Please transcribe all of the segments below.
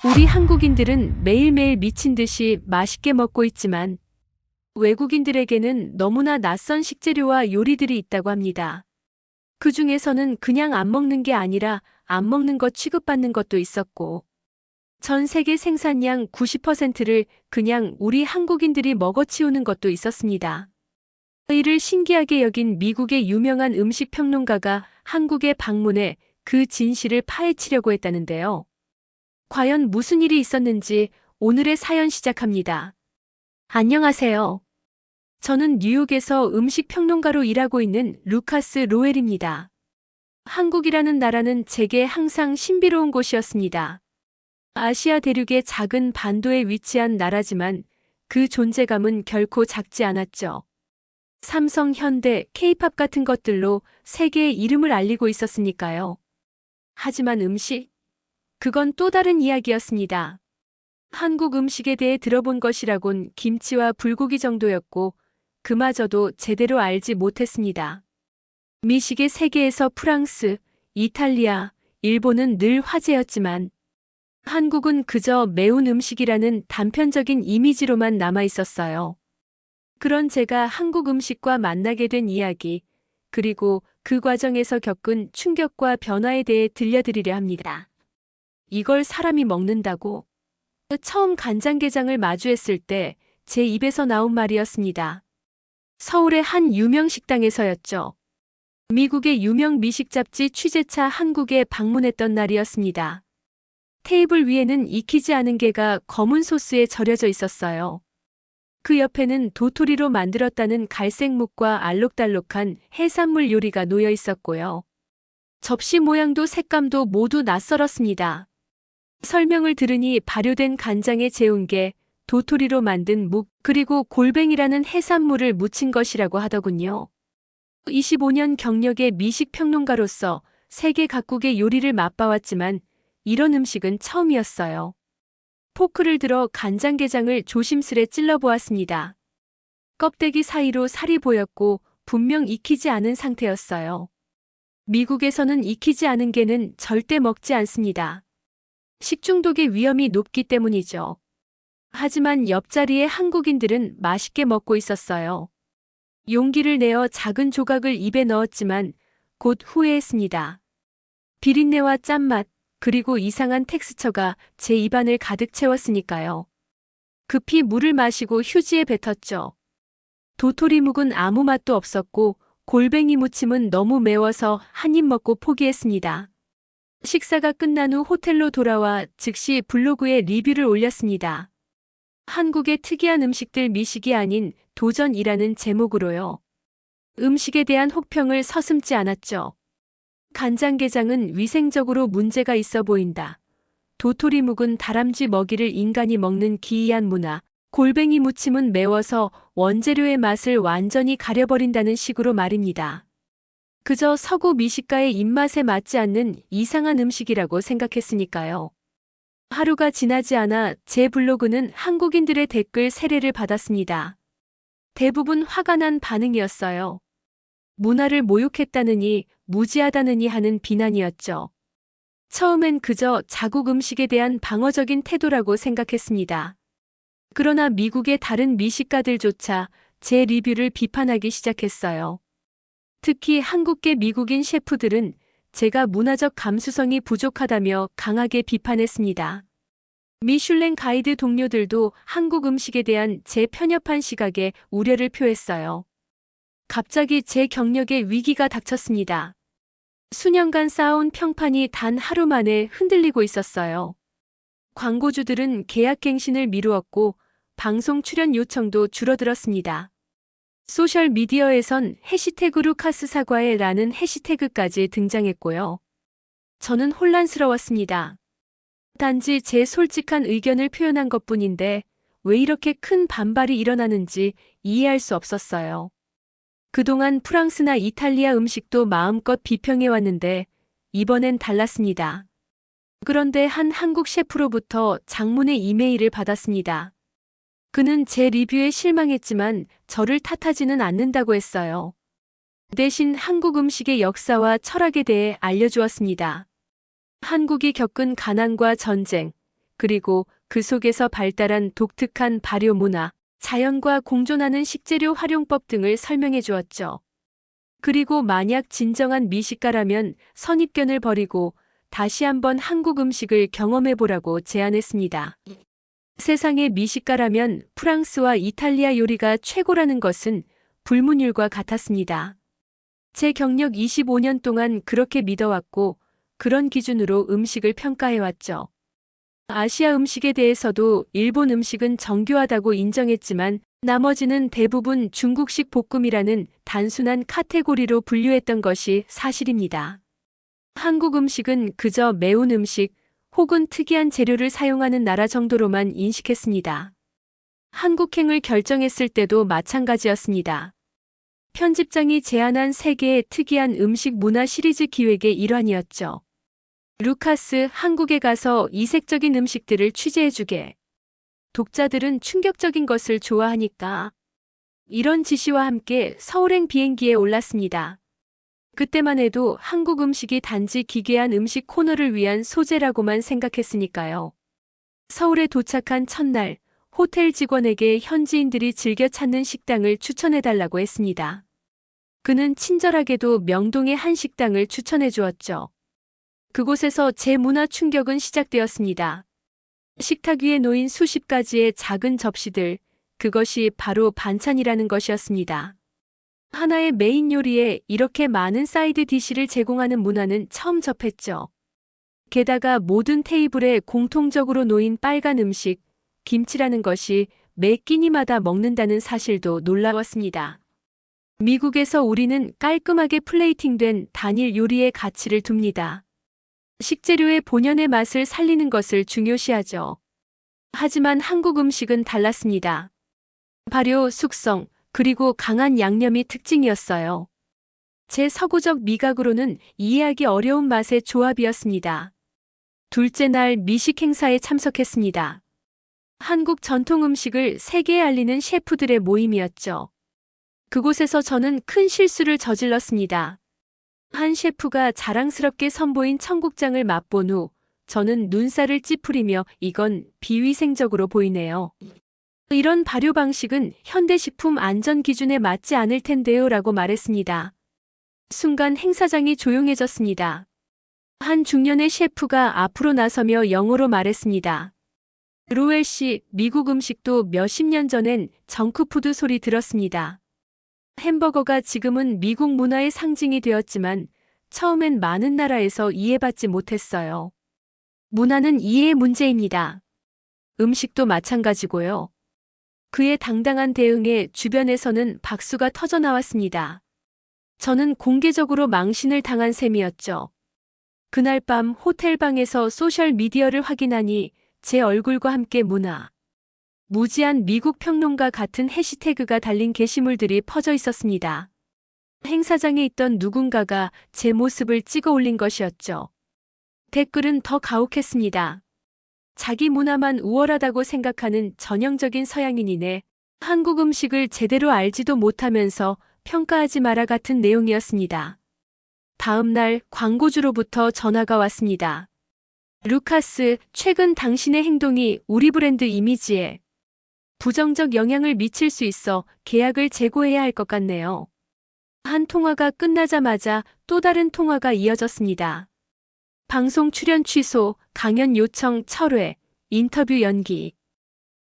우리 한국인들은 매일매일 미친 듯이 맛있게 먹고 있지만 외국인들에게는 너무나 낯선 식재료와 요리들이 있다고 합니다. 그 중에서는 그냥 안 먹는 게 아니라 안 먹는 것 취급받는 것도 있었고, 전 세계 생산량 90%를 그냥 우리 한국인들이 먹어치우는 것도 있었습니다. 이를 신기하게 여긴 미국의 유명한 음식 평론가가 한국에 방문해 그 진실을 파헤치려고 했다는데요. 과연 무슨 일이 있었는지 오늘의 사연 시작합니다. 안녕하세요. 저는 뉴욕에서 음식 평론가로 일하고 있는 루카스 로웰입니다. 한국이라는 나라는 제게 항상 신비로운 곳이었습니다. 아시아 대륙의 작은 반도에 위치한 나라지만 그 존재감은 결코 작지 않았죠. 삼성, 현대, 케이팝 같은 것들로 세계의 이름을 알리고 있었으니까요. 하지만 음식? 그건 또 다른 이야기였습니다. 한국 음식에 대해 들어본 것이라곤 김치와 불고기 정도였고, 그마저도 제대로 알지 못했습니다. 미식의 세계에서 프랑스, 이탈리아, 일본은 늘 화제였지만, 한국은 그저 매운 음식이라는 단편적인 이미지로만 남아 있었어요. 그런 제가 한국 음식과 만나게 된 이야기, 그리고 그 과정에서 겪은 충격과 변화에 대해 들려드리려 합니다. 이걸 사람이 먹는다고? 처음 간장게장을 마주했을 때 제 입에서 나온 말이었습니다. 서울의 한 유명 식당에서였죠. 미국의 유명 미식 잡지 취재차 한국에 방문했던 날이었습니다. 테이블 위에는 익히지 않은 게가 검은 소스에 절여져 있었어요. 그 옆에는 도토리로 만들었다는 갈색묵과 알록달록한 해산물 요리가 놓여 있었고요. 접시 모양도 색감도 모두 낯설었습니다. 설명을 들으니 발효된 간장에 재운 게 도토리로 만든 묵, 그리고 골뱅이라는 해산물을 무친 것이라고 하더군요. 25년 경력의 미식 평론가로서 세계 각국의 요리를 맛봐왔지만 이런 음식은 처음이었어요. 포크를 들어 간장게장을 조심스레 찔러보았습니다. 껍데기 사이로 살이 보였고 분명 익히지 않은 상태였어요. 미국에서는 익히지 않은 게는 절대 먹지 않습니다. 식중독의 위험이 높기 때문이죠. 하지만 옆자리의 한국인들은 맛있게 먹고 있었어요. 용기를 내어 작은 조각을 입에 넣었지만 곧 후회했습니다. 비린내와 짠맛, 그리고 이상한 텍스처가 제 입안을 가득 채웠으니까요. 급히 물을 마시고 휴지에 뱉었죠. 도토리묵은 아무 맛도 없었고 골뱅이 무침은 너무 매워서 한 입 먹고 포기했습니다. 식사가 끝난 후 호텔로 돌아와 즉시 블로그에 리뷰를 올렸습니다. 한국의 특이한 음식들 미식이 아닌 도전이라는 제목으로요. 음식에 대한 혹평을 서슴지 않았죠. 간장게장은 위생적으로 문제가 있어 보인다. 도토리묵은 다람쥐 먹이를 인간이 먹는 기이한 문화. 골뱅이 무침은 매워서 원재료의 맛을 완전히 가려버린다는 식으로 말입니다. 그저 서구 미식가의 입맛에 맞지 않는 이상한 음식이라고 생각했으니까요. 하루가 지나지 않아 제 블로그는 한국인들의 댓글 세례를 받았습니다. 대부분 화가 난 반응이었어요. 문화를 모욕했다느니, 무지하다느니 하는 비난이었죠. 처음엔 그저 자국 음식에 대한 방어적인 태도라고 생각했습니다. 그러나 미국의 다른 미식가들조차 제 리뷰를 비판하기 시작했어요. 특히 한국계 미국인 셰프들은 제가 문화적 감수성이 부족하다며 강하게 비판했습니다. 미슐랭 가이드 동료들도 한국 음식에 대한 제 편협한 시각에 우려를 표했어요. 갑자기 제 경력에 위기가 닥쳤습니다. 수년간 쌓아온 평판이 단 하루 만에 흔들리고 있었어요. 광고주들은 계약갱신을 미루었고 방송 출연 요청도 줄어들었습니다. 소셜미디어에선 해시태그 루카스 사과해 라는 해시태그까지 등장했고요. 저는 혼란스러웠습니다. 단지 제 솔직한 의견을 표현한 것뿐인데 왜 이렇게 큰 반발이 일어나는지 이해할 수 없었어요. 그동안 프랑스나 이탈리아 음식도 마음껏 비평해왔는데 이번엔 달랐습니다. 그런데 한 한국 셰프로부터 장문의 이메일을 받았습니다. 그는 제 리뷰에 실망했지만 저를 탓하지는 않는다고 했어요. 대신 한국 음식의 역사와 철학에 대해 알려주었습니다. 한국이 겪은 가난과 전쟁, 그리고 이상한 텍스처가 제 입안을 가득 채웠으니까요. 급히 물을 마시고 휴지에 뱉었죠. 도토리묵은 아무 맛도 없었고 골뱅이 무침은 너무 매워서 한 입 먹고 포기했습니다. 식사가 끝난 후 호텔로 돌아와 즉시 블로그에 리뷰를 올렸습니다. 그리고 그 속에서 발달한 독특한 발효 문화, 자연과 공존하는 식재료 활용법 등을 설명해 주었죠. 그리고 만약 진정한 미식가라면 선입견을 버리고 다시 한번 한국 음식을 경험해 보라고 제안했습니다. 세상의 미식가라면 프랑스와 이탈리아 요리가 최고라는 것은 불문율과 같았습니다. 제 경력 25년 동안 그렇게 믿어왔고 그런 기준으로 음식을 평가해왔죠. 아시아 음식에 대해서도 일본 음식은 정교하다고 인정했지만 나머지는 대부분 중국식 볶음이라는 단순한 카테고리로 분류했던 것이 사실입니다. 한국 음식은 그저 매운 음식 혹은 특이한 재료를 사용하는 나라 정도로만 인식했습니다. 한국행을 결정했을 때도 마찬가지였습니다. 편집장이 제안한 3개의 특이한 음식 문화 시리즈 기획의 일환이었죠. 루카스, 한국에 가서 이색적인 음식들을 취재해주게. 독자들은 충격적인 것을 좋아하니까. 이런 지시와 함께 서울행 비행기에 올랐습니다. 그때만 해도 한국 음식이 단지 기괴한 음식 코너를 위한 소재라고만 생각했으니까요. 서울에 도착한 첫날, 호텔 직원에게 현지인들이 즐겨 찾는 식당을 추천해달라고 했습니다. 그는 친절하게도 명동의 한 식당을 추천해 주었죠. 그곳에서 제 문화 충격은 시작되었습니다. 식탁 위에 놓인 수십 가지의 작은 접시들, 그것이 바로 반찬이라는 것이었습니다. 하나의 메인 요리에 이렇게 많은 사이드 디시를 제공하는 문화는 처음 접했죠. 게다가 모든 테이블에 공통적으로 놓인 빨간 음식, 김치라는 것이 매 끼니마다 먹는다는 사실도 놀라웠습니다. 미국에서 우리는 깔끔하게 플레이팅된 단일 요리에 가치를 둡니다. 식재료의 본연의 맛을 살리는 것을 중요시하죠. 하지만 한국 음식은 달랐습니다. 발효, 숙성, 그리고 강한 양념이 특징이었어요. 제 서구적 미각으로는 이해하기 어려운 맛의 조합이었습니다. 둘째 날 미식 행사에 참석했습니다. 한국 전통 음식을 세계에 알리는 셰프들의 모임이었죠. 그곳에서 저는 큰 실수를 저질렀습니다. 한 셰프가 자랑스럽게 선보인 청국장을 맛본 후 저는 눈살을 찌푸리며 이건 비위생적으로 보이네요. 이런 발효 방식은 현대식품 안전 기준에 맞지 않을 텐데요 라고 말했습니다. 순간 행사장이 조용해졌습니다. 한 중년의 셰프가 앞으로 나서며 영어로 말했습니다. 로엘 씨, 미국 음식도 몇십 년 전엔 정크푸드 소리 들었습니다. 햄버거가 지금은 미국 문화의 상징이 되었지만 처음엔 많은 나라에서 이해받지 못했어요. 문화는 이해의 문제입니다. 음식도 마찬가지고요. 그의 당당한 대응에 주변에서는 박수가 터져 나왔습니다. 저는 공개적으로 망신을 당한 셈이었죠. 그날 밤 호텔 방에서 소셜 미디어를 확인하니 제 얼굴과 함께 문화, 무지한 미국 평론가 같은 해시태그가 달린 게시물들이 퍼져 있었습니다. 행사장에 있던 누군가가 제 모습을 찍어 올린 것이었죠. 댓글은 더 가혹했습니다. 자기 문화만 우월하다고 생각하는 전형적인 서양인이네. 한국 음식을 제대로 알지도 못하면서 평가하지 마라 같은 내용이었습니다. 다음 날 광고주로부터 전화가 왔습니다. 루카스, 최근 당신의 행동이 우리 브랜드 이미지에 부정적 영향을 미칠 수 있어 계약을 재고해야 할 것 같네요. 한 통화가 끝나자마자 또 다른 통화가 이어졌습니다. 방송 출연 취소, 강연 요청 철회, 인터뷰 연기.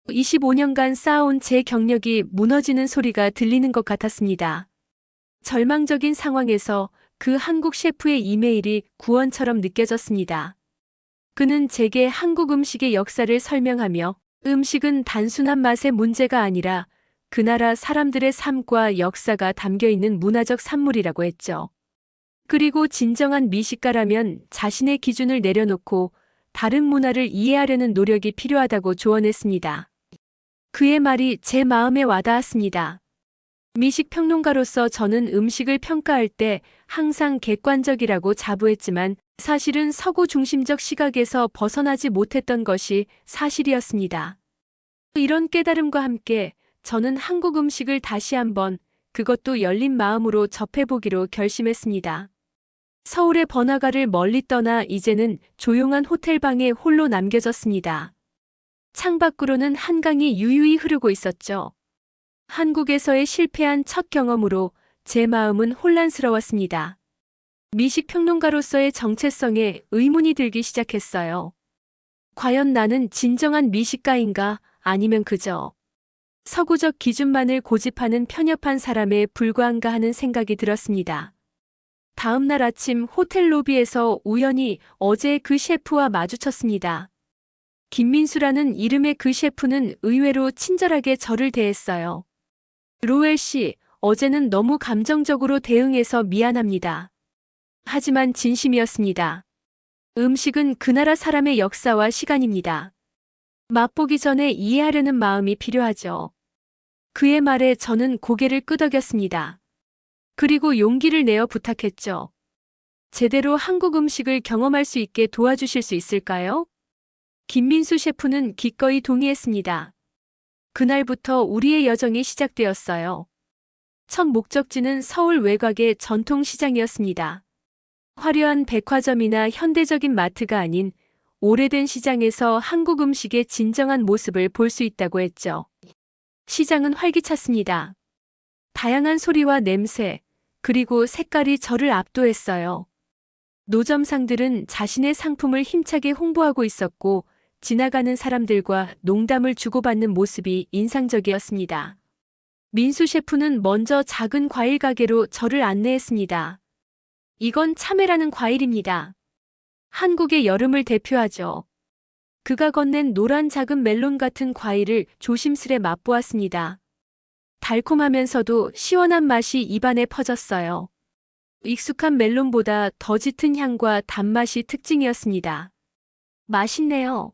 25년간 쌓아온 제 경력이 무너지는 소리가 들리는 것 같았습니다. 절망적인 상황에서 그 한국 셰프의 이메일이 구원처럼 느껴졌습니다. 그는 제게 한국 음식의 역사를 설명하며 음식은 단순한 맛의 문제가 아니라 그 나라 사람들의 삶과 역사가 담겨있는 문화적 산물이라고 했죠. 그리고 진정한 미식가라면 자신의 기준을 내려놓고 다른 문화를 이해하려는 노력이 필요하다고 조언했습니다. 그의 말이 제 마음에 와닿았습니다. 미식 평론가로서 저는 음식을 평가할 때 항상 객관적이라고 자부했지만 사실은 서구 중심적 시각에서 벗어나지 못했던 것이 사실이었습니다. 이런 깨달음과 함께 저는 한국 음식을 다시 한번, 그것도 열린 마음으로 접해보기로 결심했습니다. 서울의 번화가를 멀리 떠나 이제는 조용한 호텔방에 홀로 남겨졌습니다. 창밖으로는 한강이 유유히 흐르고 있었죠. 한국에서의 실패한 첫 경험으로 제 마음은 혼란스러웠습니다. 미식 평론가로서의 정체성에 의문이 들기 시작했어요. 과연 나는 진정한 미식가인가 아니면 그저 서구적 기준만을 고집하는 편협한 사람에 불과한가 하는 생각이 들었습니다. 다음 날 아침 호텔 로비에서 우연히 어제 그 셰프와 마주쳤습니다. 김민수라는 이름의 그 셰프는 의외로 친절하게 저를 대했어요. 로엘 씨, 어제는 너무 감정적으로 대응해서 미안합니다. 하지만 진심이었습니다. 음식은 그 나라 사람의 역사와 시간입니다. 맛보기 전에 이해하려는 마음이 필요하죠. 그의 말에 저는 고개를 끄덕였습니다. 그리고 용기를 내어 부탁했죠. 제대로 한국 음식을 경험할 수 있게 도와주실 수 있을까요? 김민수 셰프는 기꺼이 동의했습니다. 그날부터 우리의 여정이 시작되었어요. 첫 목적지는 서울 외곽의 전통시장이었습니다. 화려한 백화점이나 현대적인 마트가 아닌 오래된 시장에서 한국 음식의 진정한 모습을 볼 수 있다고 했죠. 시장은 활기찼습니다. 다양한 소리와 냄새, 그리고 색깔이 저를 압도했어요. 노점상들은 자신의 상품을 힘차게 홍보하고 있었고, 지나가는 사람들과 농담을 주고받는 모습이 인상적이었습니다. 민수 셰프는 먼저 작은 과일 가게로 저를 안내했습니다. 이건 참외라는 과일입니다. 한국의 여름을 대표하죠. 그가 건넨 노란 작은 멜론 같은 과일을 조심스레 맛보았습니다. 달콤하면서도 시원한 맛이 입안에 퍼졌어요. 익숙한 멜론보다 더 짙은 향과 단맛이 특징이었습니다. 맛있네요.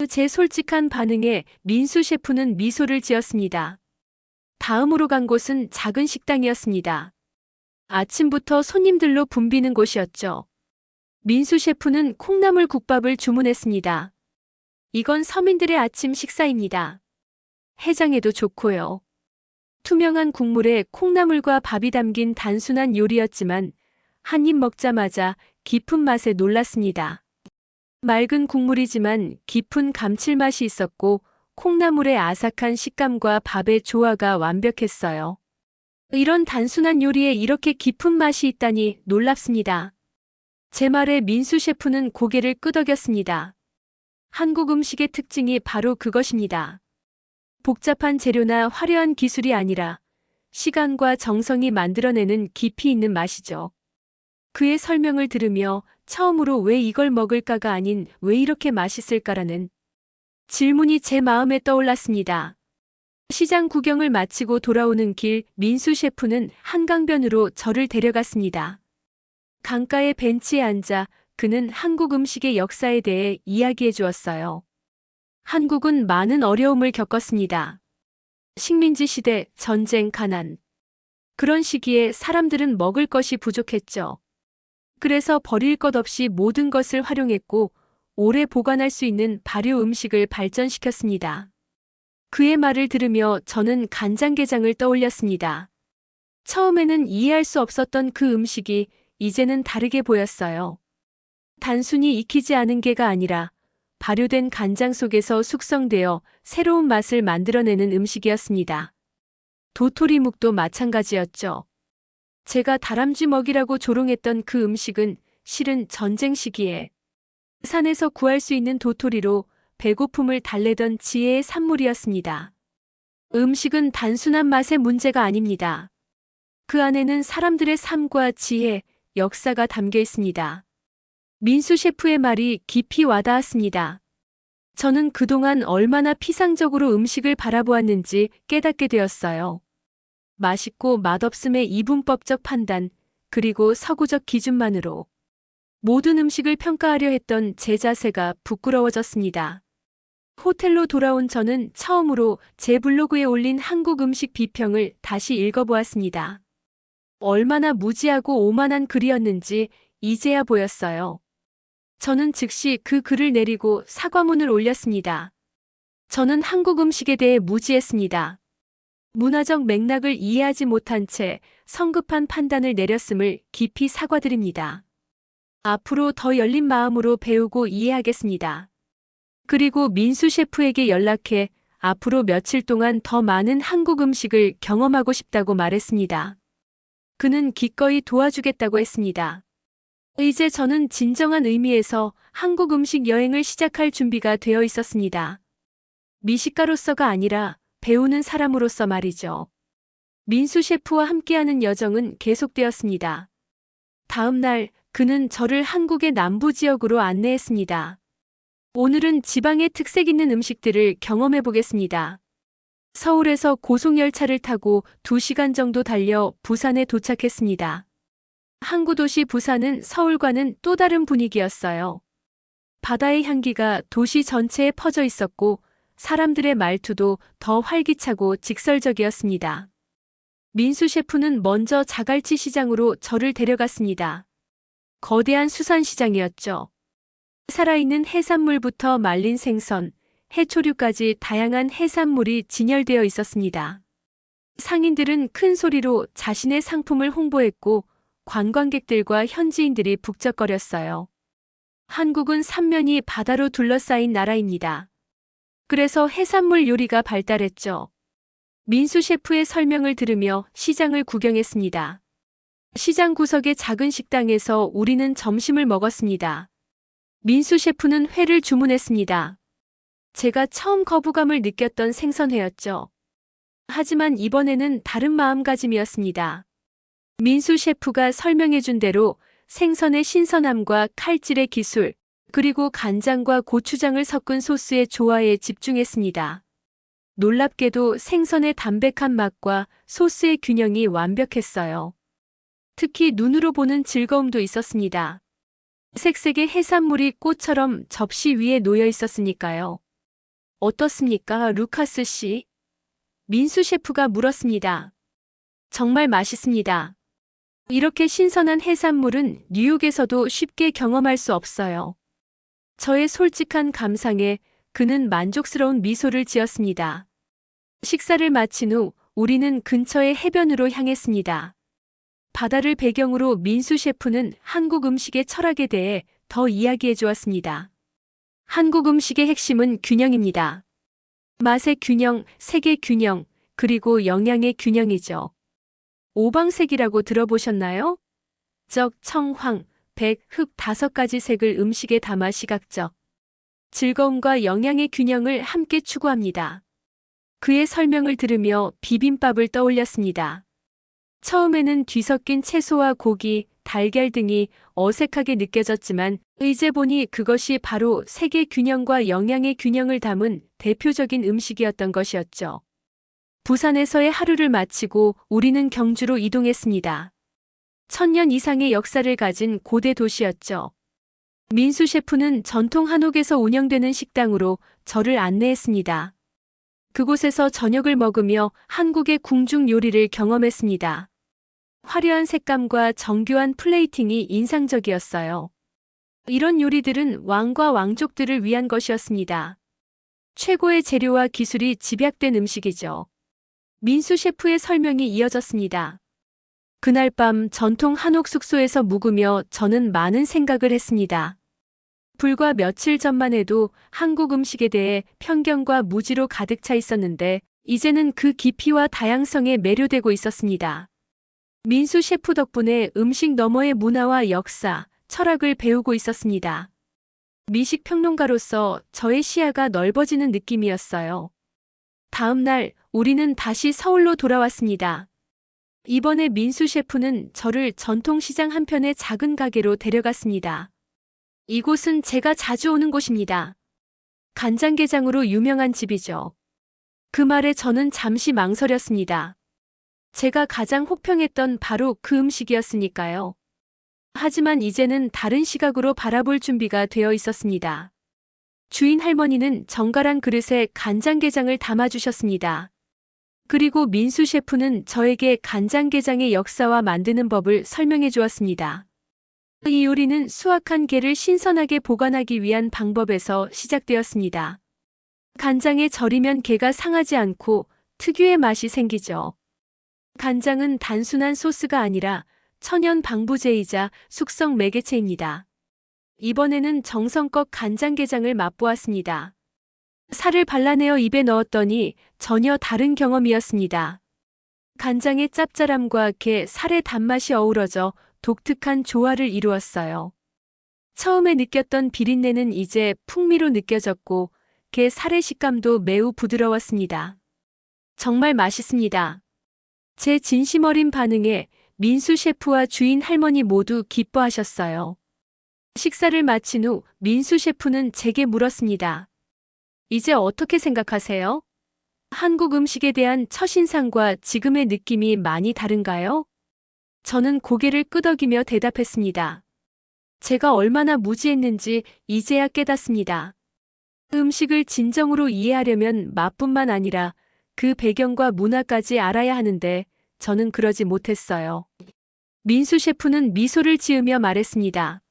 제 솔직한 반응에 민수 셰프는 미소를 지었습니다. 다음으로 간 곳은 작은 식당이었습니다. 아침부터 손님들로 붐비는 곳이었죠. 민수 셰프는 콩나물 국밥을 주문했습니다. 이건 서민들의 아침 식사입니다. 해장에도 좋고요. 투명한 국물에 콩나물과 밥이 담긴 단순한 요리였지만 한 입 먹자마자 깊은 맛에 놀랐습니다. 맑은 국물이지만 깊은 감칠맛이 있었고 콩나물의 아삭한 식감과 밥의 조화가 완벽했어요. 이런 단순한 요리에 이렇게 깊은 맛이 있다니 놀랍습니다. 제 말에 민수 셰프는 고개를 끄덕였습니다. 한국 음식의 특징이 바로 그것입니다. 복잡한 재료나 화려한 기술이 아니라 시간과 정성이 만들어내는 깊이 있는 맛이죠. 그의 설명을 들으며 처음으로 왜 이걸 먹을까가 아닌 왜 이렇게 맛있을까라는 질문이 제 마음에 떠올랐습니다. 시장 구경을 마치고 돌아오는 길 민수 셰프는 한강변으로 저를 데려갔습니다. 강가의 벤치에 앉아 그는 한국 음식의 역사에 대해 이야기해 주었어요. 한국은 많은 어려움을 겪었습니다. 식민지 시대, 전쟁, 가난. 그런 시기에 사람들은 먹을 것이 부족했죠. 그래서 버릴 것 없이 모든 것을 활용했고 오래 보관할 수 있는 발효 음식을 발전시켰습니다. 그의 말을 들으며 저는 간장게장을 떠올렸습니다. 처음에는 이해할 수 없었던 그 음식이 이제는 다르게 보였어요. 단순히 익히지 않은 게가 아니라 발효된 간장 속에서 숙성되어 새로운 맛을 만들어내는 음식이었습니다. 도토리묵도 마찬가지였죠. 제가 다람쥐 먹이라고 조롱했던 그 음식은 실은 전쟁 시기에 산에서 구할 수 있는 도토리로 배고픔을 달래던 지혜의 산물이었습니다. 음식은 단순한 맛의 문제가 아닙니다. 그 안에는 사람들의 삶과 지혜, 역사가 담겨 있습니다. 민수 셰프의 말이 깊이 와닿았습니다. 저는 그동안 얼마나 피상적으로 음식을 바라보았는지 깨닫게 되었어요. 맛있고 맛없음의 이분법적 판단, 그리고 서구적 기준만으로 모든 음식을 평가하려 했던 제 자세가 부끄러워졌습니다. 호텔로 돌아온 저는 처음으로 제 블로그에 올린 한국 음식 비평을 다시 읽어보았습니다. 얼마나 무지하고 오만한 글이었는지 이제야 보였어요. 저는 즉시 그 글을 내리고 사과문을 올렸습니다. 저는 한국 음식에 대해 무지했습니다. 문화적 맥락을 이해하지 못한 채 성급한 판단을 내렸음을 깊이 사과드립니다. 앞으로 더 열린 마음으로 배우고 이해하겠습니다. 그리고 민수 셰프에게 연락해 앞으로 며칠 동안 더 많은 한국 음식을 경험하고 싶다고 말했습니다. 그는 기꺼이 도와주겠다고 했습니다. 이제 저는 진정한 의미에서 한국 음식 여행을 시작할 준비가 되어 있었습니다. 미식가로서가 아니라 배우는 사람으로서 말이죠. 민수 셰프와 함께하는 여정은 계속되었습니다. 다음 날 그는 저를 한국의 남부 지역으로 안내했습니다. 오늘은 지방의 특색 있는 음식들을 경험해 보겠습니다. 서울에서 고속열차를 타고 2시간 정도 달려 부산에 도착했습니다. 항구 도시 부산은 서울과는 또 다른 분위기였어요. 바다의 향기가 도시 전체에 퍼져 있었고 사람들의 말투도 더 활기차고 직설적이었습니다. 민수 셰프는 먼저 자갈치 시장으로 저를 데려갔습니다. 거대한 수산시장이었죠. 살아있는 해산물부터 말린 생선, 해초류까지 다양한 해산물이 진열되어 있었습니다. 상인들은 큰 소리로 자신의 상품을 홍보했고 관광객들과 현지인들이 북적거렸어요. 한국은 삼면이 바다로 둘러싸인 나라입니다. 그래서 해산물 요리가 발달했죠. 민수 셰프의 설명을 들으며 시장을 구경했습니다. 시장 구석의 작은 식당에서 우리는 점심을 먹었습니다. 민수 셰프는 회를 주문했습니다. 제가 처음 거부감을 느꼈던 생선회였죠. 하지만 이번에는 다른 마음가짐이었습니다. 민수 셰프가 설명해준 대로 생선의 신선함과 칼질의 기술, 그리고 간장과 고추장을 섞은 소스의 조화에 집중했습니다. 놀랍게도 생선의 담백한 맛과 소스의 균형이 완벽했어요. 특히 눈으로 보는 즐거움도 있었습니다. 색색의 해산물이 꽃처럼 접시 위에 놓여 있었으니까요. 어떻습니까, 루카스 씨? 민수 셰프가 물었습니다. 정말 맛있습니다. 이렇게 신선한 해산물은 뉴욕에서도 쉽게 경험할 수 없어요. 저의 솔직한 감상에 그는 만족스러운 미소를 지었습니다. 식사를 마친 후 우리는 근처의 해변으로 향했습니다. 바다를 배경으로 민수 셰프는 한국 음식의 철학에 대해 더 이야기해 주었습니다. 한국 음식의 핵심은 균형입니다. 맛의 균형, 색의 균형, 그리고 영양의 균형이죠. 오방색이라고 들어보셨나요? 적, 청, 황, 백, 흑 5가지 색을 음식에 담아 시각적 즐거움과 영양의 균형을 함께 추구합니다. 그의 설명을 들으며 비빔밥을 떠올렸습니다. 처음에는 뒤섞인 채소와 고기, 달걀 등이 어색하게 느껴졌지만 이제 보니 그것이 바로 색의 균형과 영양의 균형을 담은 대표적인 음식이었던 것이었죠. 부산에서의 하루를 마치고 우리는 경주로 이동했습니다. 1000년 이상의 역사를 가진 고대 도시였죠. 민수 셰프는 전통 한옥에서 운영되는 식당으로 저를 안내했습니다. 그곳에서 저녁을 먹으며 한국의 궁중 요리를 경험했습니다. 화려한 색감과 정교한 플레이팅이 인상적이었어요. 이런 요리들은 왕과 왕족들을 위한 것이었습니다. 최고의 재료와 기술이 집약된 음식이죠. 민수 셰프의 설명이 이어졌습니다. 그날 밤 전통 한옥 숙소에서 묵으며 저는 많은 생각을 했습니다. 불과 며칠 전만 해도 한국 음식에 대해 편견과 무지로 가득 차 있었는데 이제는 그 깊이와 다양성에 매료되고 있었습니다. 민수 셰프 덕분에 음식 너머의 문화와 역사, 철학을 배우고 있었습니다. 미식 평론가로서 저의 시야가 넓어지는 느낌이었어요. 다음 날 우리는 다시 서울로 돌아왔습니다. 이번에 민수 셰프는 저를 전통시장 한편의 작은 가게로 데려갔습니다. 이곳은 제가 자주 오는 곳입니다. 간장게장으로 유명한 집이죠. 그 말에 저는 잠시 망설였습니다. 제가 가장 혹평했던 바로 그 음식이었으니까요. 하지만 이제는 다른 시각으로 바라볼 준비가 되어 있었습니다. 주인 할머니는 정갈한 그릇에 간장게장을 담아주셨습니다. 그리고 민수 셰프는 저에게 간장게장의 역사와 만드는 법을 설명해 주었습니다. 이 요리는 수확한 게를 신선하게 보관하기 위한 방법에서 시작되었습니다. 간장에 절이면 게가 상하지 않고 특유의 맛이 생기죠. 간장은 단순한 소스가 아니라 천연 방부제이자 숙성 매개체입니다. 이번에는 정성껏 간장게장을 맛보았습니다. 살을 발라내어 입에 넣었더니 전혀 다른 경험이었습니다. 간장의 짭짤함과 게 살의 단맛이 어우러져 독특한 조화를 이루었어요. 처음에 느꼈던 비린내는 이제 풍미로 느껴졌고 게 살의 식감도 매우 부드러웠습니다. 정말 맛있습니다. 제 진심 어린 반응에 민수 셰프와 주인 할머니 모두 기뻐하셨어요. 식사를 마친 후 민수 셰프는 제게 물었습니다. 이제 어떻게 생각하세요? 한국 음식에 대한 첫인상과 지금의 느낌이 많이 다른가요? 저는 고개를 끄덕이며 대답했습니다. 제가 얼마나 무지했는지 이제야 깨닫습니다. 음식을 진정으로 이해하려면 맛뿐만 아니라 그 배경과 문화까지 알아야 하는데 저는 그러지 못했어요. 민수 셰프는 미소를 지으며 말했습니다.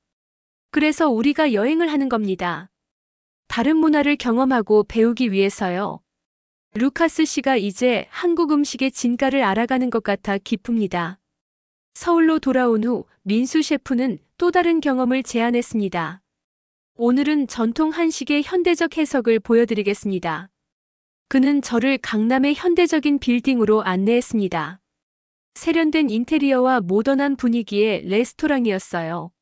그래서 우리가 여행을 하는 겁니다. 다른 문화를 경험하고 배우기 위해서요. 루카스 씨가 이제 한국 음식의 진가를 알아가는 것 같아 기쁩니다. 서울로 돌아온 후 민수 셰프는 또 다른 경험을 제안했습니다. 오늘은 전통 한식의 현대적 해석을 보여드리겠습니다. 그는 저를 강남의 현대적인 빌딩으로 안내했습니다. 세련된 인테리어와 모던한 분위기의 레스토랑이었어요.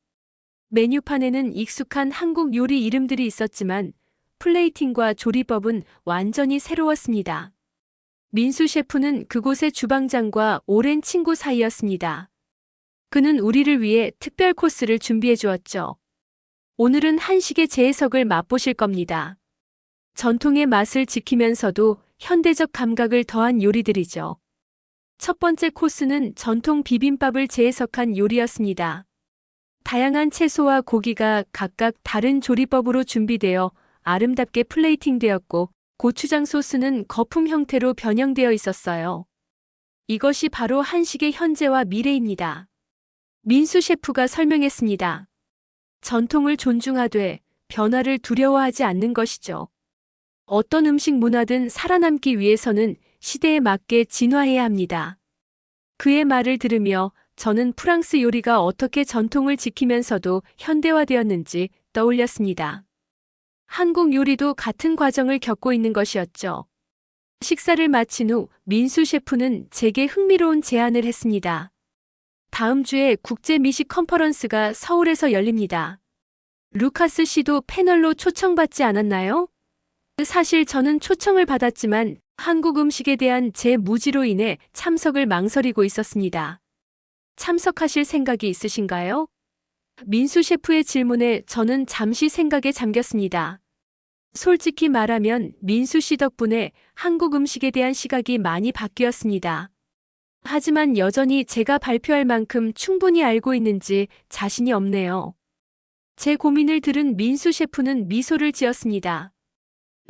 메뉴판에는 익숙한 한국 요리 이름들이 있었지만 플레이팅과 조리법은 완전히 새로웠습니다. 민수 셰프는 그곳의 주방장과 오랜 친구 사이였습니다. 그는 우리를 위해 특별 코스를 준비해 주었죠. 오늘은 한식의 재해석을 맛보실 겁니다. 전통의 맛을 지키면서도 현대적 감각을 더한 요리들이죠. 첫 번째 코스는 전통 비빔밥을 재해석한 요리였습니다. 다양한 채소와 고기가 각각 다른 조리법으로 준비되어 아름답게 플레이팅되었고 고추장 소스는 거품 형태로 변형되어 있었어요. 이것이 바로 한식의 현재와 미래입니다. 민수 셰프가 설명했습니다. 전통을 존중하되 변화를 두려워하지 않는 것이죠. 어떤 음식 문화든 살아남기 위해서는 시대에 맞게 진화해야 합니다. 그의 말을 들으며 저는 프랑스 요리가 어떻게 전통을 지키면서도 현대화되었는지 떠올렸습니다. 한국 요리도 같은 과정을 겪고 있는 것이었죠. 식사를 마친 후 민수 셰프는 제게 흥미로운 제안을 했습니다. 다음 주에 국제 미식 컨퍼런스가 서울에서 열립니다. 루카스 씨도 패널로 초청받지 않았나요? 사실 저는 초청을 받았지만 한국 음식에 대한 제 무지로 인해 참석을 망설이고 있었습니다. 참석하실 생각이 있으신가요? 민수 셰프의 질문에 저는 잠시 생각에 잠겼습니다. 솔직히 말하면 민수 씨 덕분에 한국 음식에 대한 시각이 많이 바뀌었습니다. 하지만 여전히 제가 발표할 만큼 충분히 알고 있는지 자신이 없네요. 제 고민을 들은 민수 셰프는 미소를 지었습니다.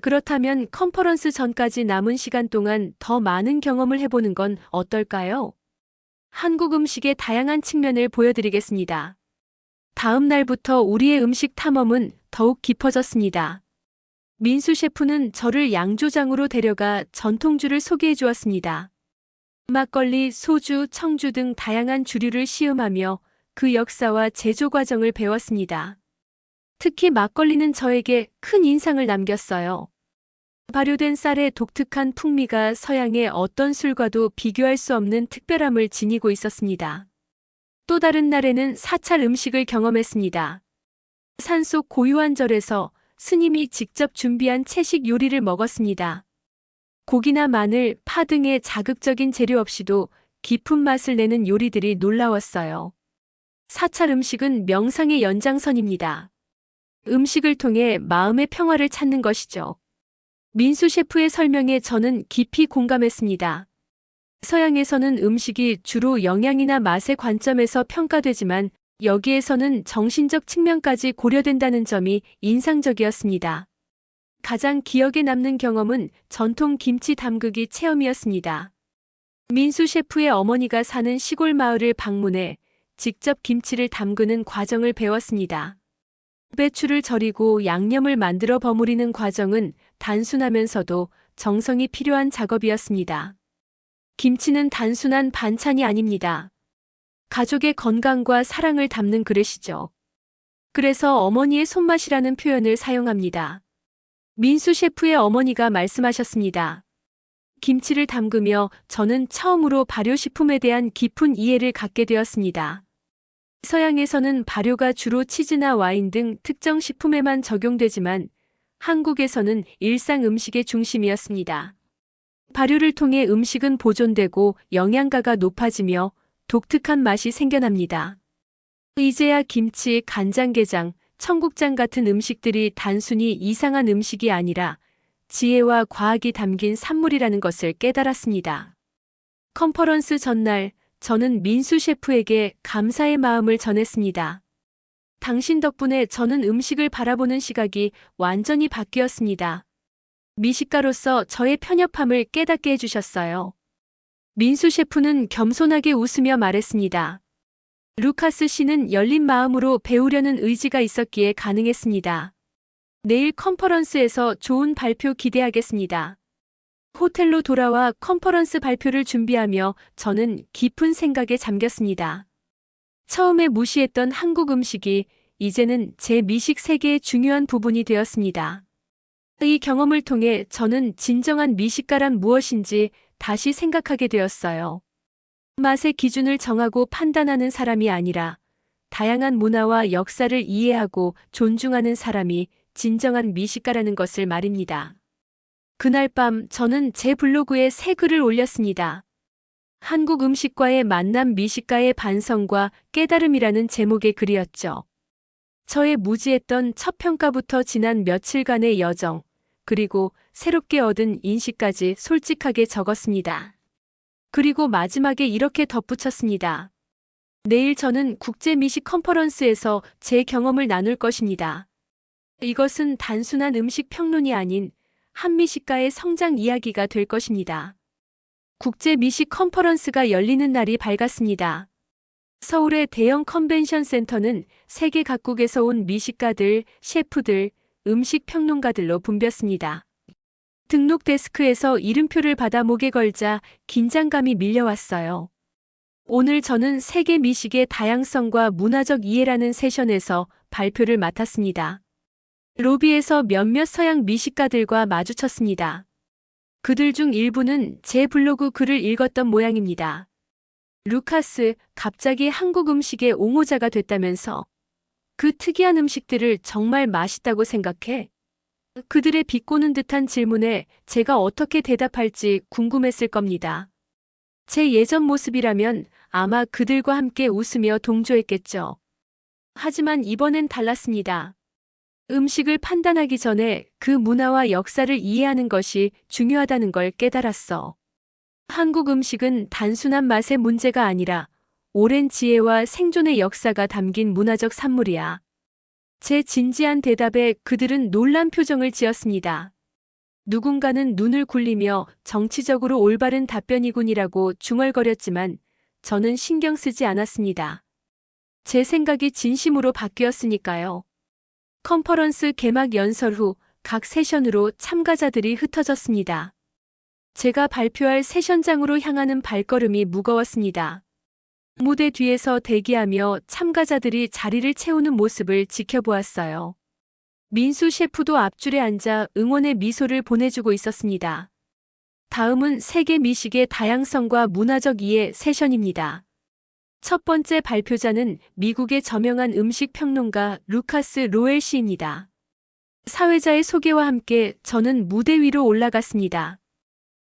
그렇다면 컨퍼런스 전까지 남은 시간 동안 더 많은 경험을 해보는 건 어떨까요? 한국 음식의 다양한 측면을 보여드리겠습니다. 다음 날부터 우리의 음식 탐험은 더욱 깊어졌습니다. 민수 셰프는 저를 양조장으로 데려가 전통주를 소개해 주었습니다. 막걸리, 소주, 청주 등 다양한 주류를 시음하며 그 역사와 제조 과정을 배웠습니다. 특히 막걸리는 저에게 큰 인상을 남겼어요. 발효된 쌀의 독특한 풍미가 서양의 어떤 술과도 비교할 수 없는 특별함을 지니고 있었습니다. 또 다른 날에는 사찰 음식을 경험했습니다. 산속 고유한 절에서 스님이 직접 준비한 채식 요리를 먹었습니다. 고기나 마늘, 파 등의 자극적인 재료 없이도 깊은 맛을 내는 요리들이 놀라웠어요. 사찰 음식은 명상의 연장선입니다. 음식을 통해 마음의 평화를 찾는 것이죠. 민수 셰프의 설명에 저는 깊이 공감했습니다. 서양에서는 음식이 주로 영양이나 맛의 관점에서 평가되지만 여기에서는 정신적 측면까지 고려된다는 점이 인상적이었습니다. 가장 기억에 남는 경험은 전통 김치 담그기 체험이었습니다. 민수 셰프의 어머니가 사는 시골 마을을 방문해 직접 김치를 담그는 과정을 배웠습니다. 배추를 절이고 양념을 만들어 버무리는 과정은 단순하면서도 정성이 필요한 작업이었습니다. 김치는 단순한 반찬이 아닙니다. 가족의 건강과 사랑을 담는 그릇이죠. 그래서 어머니의 손맛이라는 표현을 사용합니다. 민수 셰프의 어머니가 말씀하셨습니다. 김치를 담그며 저는 처음으로 발효식품에 대한 깊은 이해를 갖게 되었습니다. 서양에서는 발효가 주로 치즈나 와인 등 특정 식품에만 적용되지만 한국에서는 일상 음식의 중심이었습니다. 발효를 통해 음식은 보존되고 영양가가 높아지며 독특한 맛이 생겨납니다. 이제야 김치, 간장게장, 청국장 같은 음식들이 단순히 이상한 음식이 아니라 지혜와 과학이 담긴 산물이라는 것을 깨달았습니다. 컨퍼런스 전날, 저는 민수 셰프에게 감사의 마음을 전했습니다. 당신 덕분에 저는 음식을 바라보는 시각이 완전히 바뀌었습니다. 미식가로서 저의 편협함을 깨닫게 해주셨어요. 민수 셰프는 겸손하게 웃으며 말했습니다. 루카스 씨는 열린 마음으로 배우려는 의지가 있었기에 가능했습니다. 내일 컨퍼런스에서 좋은 발표 기대하겠습니다. 호텔로 돌아와 컨퍼런스 발표를 준비하며 저는 깊은 생각에 잠겼습니다. 처음에 무시했던 한국 음식이 이제는 제 미식 세계의 중요한 부분이 되었습니다. 이 경험을 통해 저는 진정한 미식가란 무엇인지 다시 생각하게 되었어요. 맛의 기준을 정하고 판단하는 사람이 아니라 다양한 문화와 역사를 이해하고 존중하는 사람이 진정한 미식가라는 것을 말입니다. 그날 밤 저는 제 블로그에 새 글을 올렸습니다. 한국 음식과의 만남 미식가의 반성과 깨달음이라는 제목의 글이었죠. 저의 무지했던 첫 평가부터 지난 며칠간의 여정, 그리고 새롭게 얻은 인식까지 솔직하게 적었습니다. 그리고 마지막에 이렇게 덧붙였습니다. 내일 저는 국제 미식 컨퍼런스에서 제 경험을 나눌 것입니다. 이것은 단순한 음식 평론이 아닌 한 미식가의 성장 이야기가 될 것입니다. 국제 미식 컨퍼런스가 열리는 날이 밝았습니다. 서울의 대형 컨벤션 센터는 세계 각국에서 온 미식가들, 셰프들, 음식 평론가들로 붐볐습니다. 등록 데스크에서 이름표를 받아 목에 걸자 긴장감이 밀려왔어요. 오늘 저는 세계 미식의 다양성과 문화적 이해라는 세션에서 발표를 맡았습니다. 로비에서 몇몇 서양 미식가들과 마주쳤습니다. 그들 중 일부는 제 블로그 글을 읽었던 모양입니다. 루카스, 갑자기 한국 음식의 옹호자가 됐다면서? 그 특이한 음식들을 정말 맛있다고 생각해? 그들의 비꼬는 듯한 질문에 제가 어떻게 대답할지 궁금했을 겁니다. 제 예전 모습이라면 아마 그들과 함께 웃으며 동조했겠죠. 하지만 이번엔 달랐습니다. 음식을 판단하기 전에 그 문화와 역사를 이해하는 것이 중요하다는 걸 깨달았어. 한국 음식은 단순한 맛의 문제가 아니라 오랜 지혜와 생존의 역사가 담긴 문화적 산물이야. 제 진지한 대답에 그들은 놀란 표정을 지었습니다. 누군가는 눈을 굴리며 정치적으로 올바른 답변이군이라고 중얼거렸지만 저는 신경 쓰지 않았습니다. 제 생각이 진심으로 바뀌었으니까요. 컨퍼런스 개막 연설 후 각 세션으로 참가자들이 흩어졌습니다. 제가 발표할 세션장으로 향하는 발걸음이 무거웠습니다. 무대 뒤에서 대기하며 참가자들이 자리를 채우는 모습을 지켜보았어요. 민수 셰프도 앞줄에 앉아 응원의 미소를 보내주고 있었습니다. 다음은 세계 미식의 다양성과 문화적 이해 세션입니다. 첫 번째 발표자는 미국의 저명한 음식 평론가 루카스 로엘 씨입니다. 사회자의 소개와 함께 저는 무대 위로 올라갔습니다.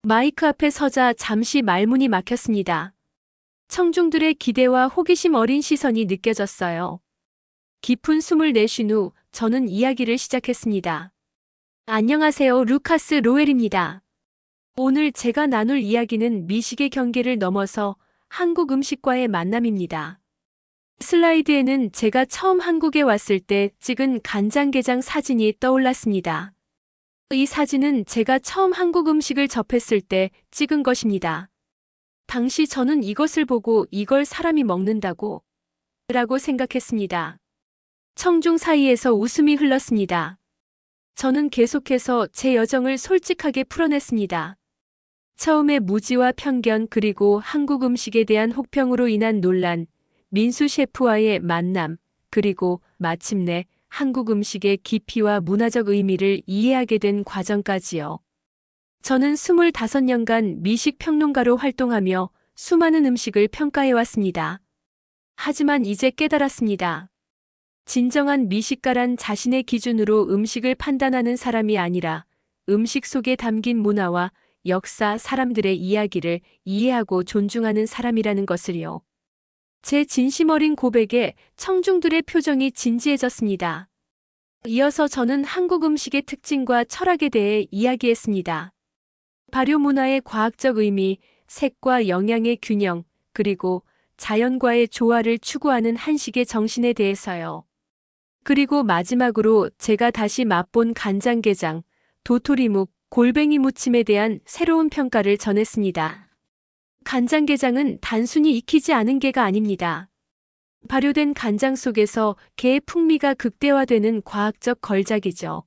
마이크 앞에 서자 잠시 말문이 막혔습니다. 청중들의 기대와 호기심 어린 시선이 느껴졌어요. 깊은 숨을 내쉰 후 저는 이야기를 시작했습니다. 안녕하세요, 루카스 로엘입니다. 오늘 제가 나눌 이야기는 미식의 경계를 넘어서 한국 음식과의 만남입니다. 슬라이드에는 제가 처음 한국에 왔을 때 찍은 간장게장 사진이 떠올랐습니다. 이 사진은 제가 처음 한국 음식을 접했을 때 찍은 것입니다. 당시 저는 이것을 보고 이걸 사람이 먹는다고? 라고 생각했습니다. 청중 사이에서 웃음이 흘렀습니다. 저는 계속해서 제 여정을 솔직하게 풀어냈습니다. 처음에 무지와 편견 그리고 한국 음식에 대한 혹평으로 인한 논란, 민수 셰프와의 만남, 그리고 마침내 한국 음식의 깊이와 문화적 의미를 이해하게 된 과정까지요. 저는 25년간 미식 평론가로 활동하며 수많은 음식을 평가해왔습니다. 하지만 이제 깨달았습니다. 진정한 미식가란 자신의 기준으로 음식을 판단하는 사람이 아니라 음식 속에 담긴 문화와 역사, 사람들의 이야기를 이해하고 존중하는 사람이라는 것을요. 제 진심 어린 고백에 청중들의 표정이 진지해졌습니다. 이어서 저는 한국 음식의 특징과 철학에 대해 이야기했습니다. 발효 문화의 과학적 의미, 색과 영양의 균형, 그리고 자연과의 조화를 추구하는 한식의 정신에 대해서요. 그리고 마지막으로 제가 다시 맛본 간장게장, 도토리묵, 골뱅이 무침에 대한 새로운 평가를 전했습니다. 간장게장은 단순히 익히지 않은 게가 아닙니다. 발효된 간장 속에서 게의 풍미가 극대화되는 과학적 걸작이죠.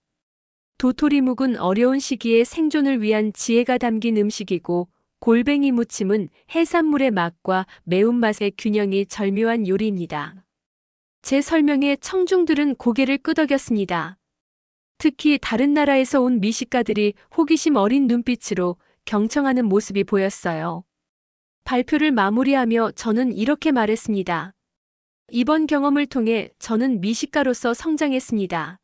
도토리묵은 어려운 시기에 생존을 위한 지혜가 담긴 음식이고, 골뱅이 무침은 해산물의 맛과 매운맛의 균형이 절묘한 요리입니다. 제 설명에 청중들은 고개를 끄덕였습니다. 특히 다른 나라에서 온 미식가들이 호기심 어린 눈빛으로 경청하는 모습이 보였어요. 발표를 마무리하며 저는 이렇게 말했습니다. 이번 경험을 통해 저는 미식가로서 성장했습니다.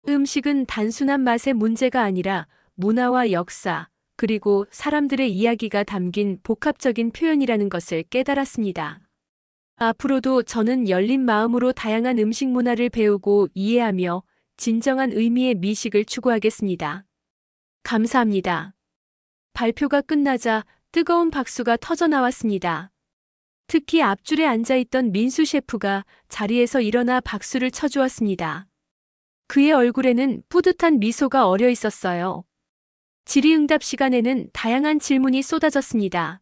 음식은 단순한 맛의 문제가 아니라 문화와 역사, 그리고 사람들의 이야기가 담긴 복합적인 표현이라는 것을 깨달았습니다. 앞으로도 저는 열린 마음으로 다양한 음식 문화를 배우고 이해하며 진정한 의미의 미식을 추구하겠습니다. 감사합니다. 발표가 끝나자 뜨거운 박수가 터져 나왔습니다. 특히 앞줄에 앉아있던 민수 셰프가 자리에서 일어나 박수를 쳐주었습니다. 그의 얼굴에는 뿌듯한 미소가 어려 있었어요. 질의응답 시간에는 다양한 질문이 쏟아졌습니다.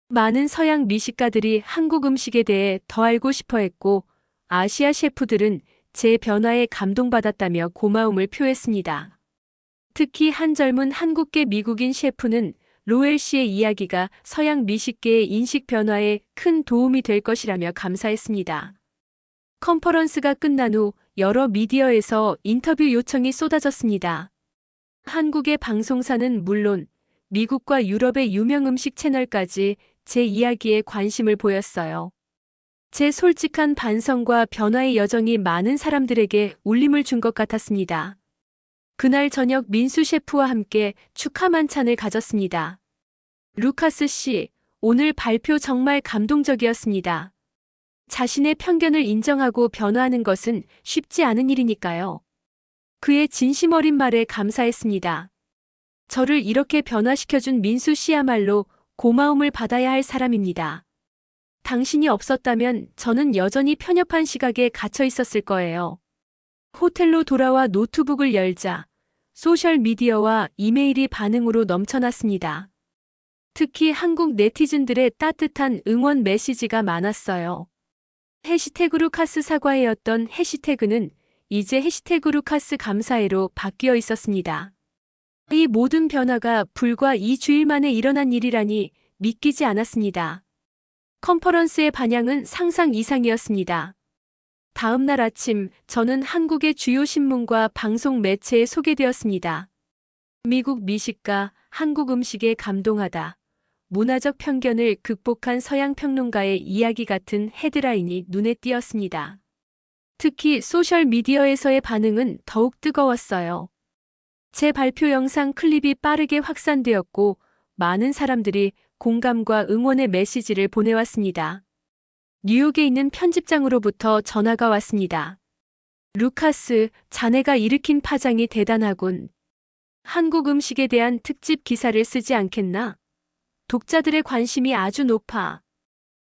많은 서양 미식가들이 한국 음식에 대해 더 알고 싶어 했고, 아시아 셰프들은 제 변화에 감동받았다며 고마움을 표했습니다. 특히 한 젊은 한국계 미국인 셰프는 로엘 씨의 이야기가 서양 미식계의 인식 변화에 큰 도움이 될 것이라며 감사했습니다. 컨퍼런스가 끝난 후 여러 미디어에서 인터뷰 요청이 쏟아졌습니다. 한국의 방송사는 물론 미국과 유럽의 유명 음식 채널까지 제 이야기에 관심을 보였어요. 제 솔직한 반성과 변화의 여정이 많은 사람들에게 울림을 준 것 같았습니다. 그날 저녁 민수 셰프와 함께 축하 만찬을 가졌습니다. 루카스 씨, 오늘 발표 정말 감동적이었습니다. 자신의 편견을 인정하고 변화하는 것은 쉽지 않은 일이니까요. 그의 진심 어린 말에 감사했습니다. 저를 이렇게 변화시켜준 민수 씨야말로 고마움을 받아야 할 사람입니다. 당신이 없었다면 저는 여전히 편협한 시각에 갇혀 있었을 거예요. 호텔로 돌아와 노트북을 열자 소셜미디어와 이메일이 반응으로 넘쳐났습니다. 특히 한국 네티즌들의 따뜻한 응원 메시지가 많았어요. 해시태그 루카스 사과해였던 해시태그는 이제 해시태그 루카스 감사해로 바뀌어 있었습니다. 이 모든 변화가 불과 2주일 만에 일어난 일이라니 믿기지 않았습니다. 컨퍼런스의 반향은 상상 이상이었습니다. 다음 날 아침 저는 한국의 주요 신문과 방송 매체에 소개되었습니다. 미국 미식가, 한국 음식에 감동하다. 문화적 편견을 극복한 서양 평론가의 이야기 같은 헤드라인이 눈에 띄었습니다. 특히 소셜미디어에서의 반응은 더욱 뜨거웠어요. 제 발표 영상 클립이 빠르게 확산되었고 많은 사람들이 공감과 응원의 메시지를 보내왔습니다. 뉴욕에 있는 편집장으로부터 전화가 왔습니다. 루카스, 자네가 일으킨 파장이 대단하군. 한국 음식에 대한 특집 기사를 쓰지 않겠나? 독자들의 관심이 아주 높아.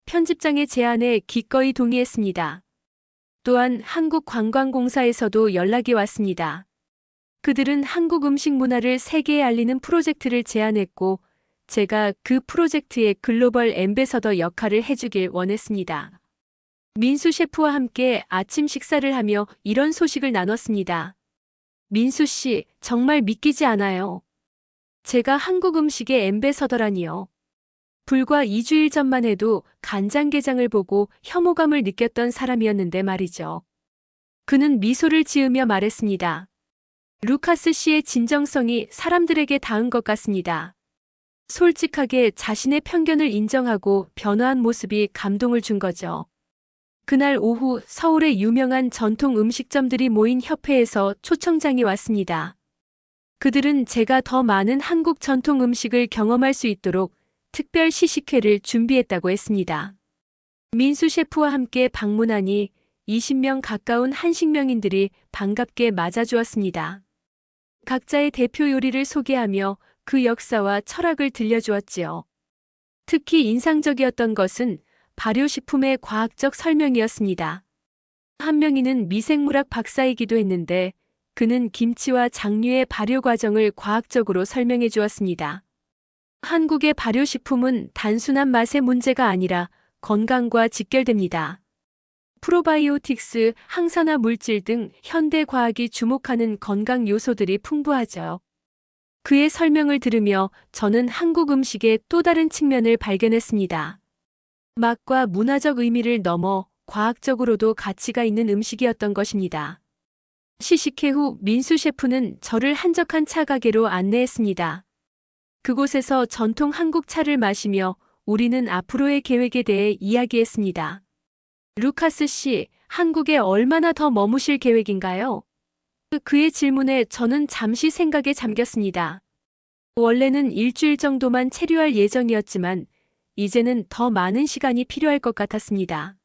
편집장의 제안에 기꺼이 동의했습니다. 또한 한국관광공사에서도 연락이 왔습니다. 그들은 한국 음식 문화를 세계에 알리는 프로젝트를 제안했고 제가 그 프로젝트의 글로벌 앰베서더 역할을 해주길 원했습니다. 민수 셰프와 함께 아침 식사를 하며 이런 소식을 나눴습니다. 민수 씨, 정말 믿기지 않아요. 제가 한국 음식의 앰베서더라니요. 불과 2주일 전만 해도 간장게장을 보고 혐오감을 느꼈던 사람이었는데 말이죠. 그는 미소를 지으며 말했습니다. 루카스 씨의 진정성이 사람들에게 닿은 것 같습니다. 솔직하게 자신의 편견을 인정하고 변화한 모습이 감동을 준 거죠. 그날 오후 서울의 유명한 전통 음식점들이 모인 협회에서 초청장이 왔습니다. 그들은 제가 더 많은 한국 전통 음식을 경험할 수 있도록 특별 시식회를 준비했다고 했습니다. 민수 셰프와 함께 방문하니 20명 가까운 한식명인들이 반갑게 맞아주었습니다. 각자의 대표 요리를 소개하며 그 역사와 철학을 들려주었지요. 특히 인상적이었던 것은 발효식품의 과학적 설명이었습니다. 한 명인은 미생물학 박사이기도 했는데 그는 김치와 장류의 발효 과정을 과학적으로 설명해 주었습니다. 한국의 발효식품은 단순한 맛의 문제가 아니라 건강과 직결됩니다. 프로바이오틱스, 항산화 물질 등 현대 과학이 주목하는 건강 요소들이 풍부하죠. 그의 설명을 들으며 저는 한국 음식의 또 다른 측면을 발견했습니다. 맛과 문화적 의미를 넘어 과학적으로도 가치가 있는 음식이었던 것입니다. 시식회 후 민수 셰프는 저를 한적한 차 가게로 안내했습니다. 그곳에서 전통 한국 차를 마시며 우리는 앞으로의 계획에 대해 이야기했습니다. 루카스 씨, 한국에 얼마나 더 머무실 계획인가요? 그의 질문에 저는 잠시 생각에 잠겼습니다. 원래는 일주일 정도만 체류할 예정이었지만 이제는 더 많은 시간이 필요할 것 같았습니다.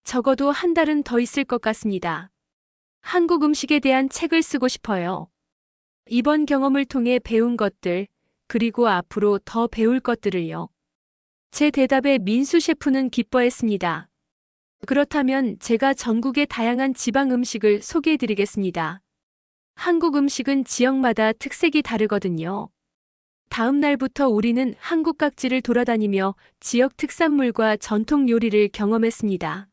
적어도 한 달은 더 있을 것 같습니다. 한국 음식에 대한 책을 쓰고 싶어요. 이번 경험을 통해 배운 것들, 그리고 앞으로 더 배울 것들을요. 제 대답에 민수 셰프는 기뻐했습니다. 그렇다면 제가 전국의 다양한 지방 음식을 소개해드리겠습니다. 한국 음식은 지역마다 특색이 다르거든요. 다음 날부터 우리는 한국 각지를 돌아다니며 지역 특산물과 전통 요리를 경험했습니다.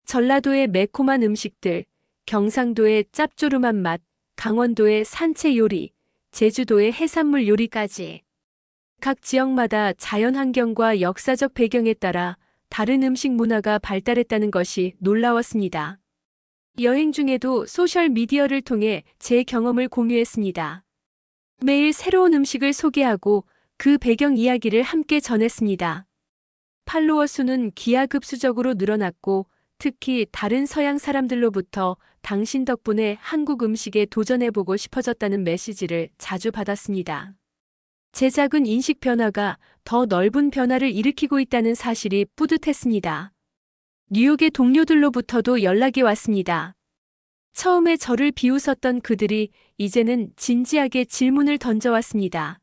전라도의 매콤한 음식들, 경상도의 짭조름한 맛, 강원도의 산채 요리, 제주도의 해산물 요리까지. 각 지역마다 자연 환경과 역사적 배경에 따라 다른 음식 문화가 발달했다는 것이 놀라웠습니다. 여행 중에도 소셜 미디어를 통해 제 경험을 공유했습니다. 매일 새로운 음식을 소개하고 그 배경 이야기를 함께 전했습니다. 팔로워 수는 기하급수적으로 늘어났고 특히 다른 서양 사람들로부터 당신 덕분에 한국 음식에 도전해보고 싶어졌다는 메시지를 자주 받았습니다. 제 작은 인식 변화가 더 넓은 변화를 일으키고 있다는 사실이 뿌듯했습니다. 뉴욕의 동료들로부터도 연락이 왔습니다. 처음에 저를 비웃었던 그들이 이제는 진지하게 질문을 던져왔습니다.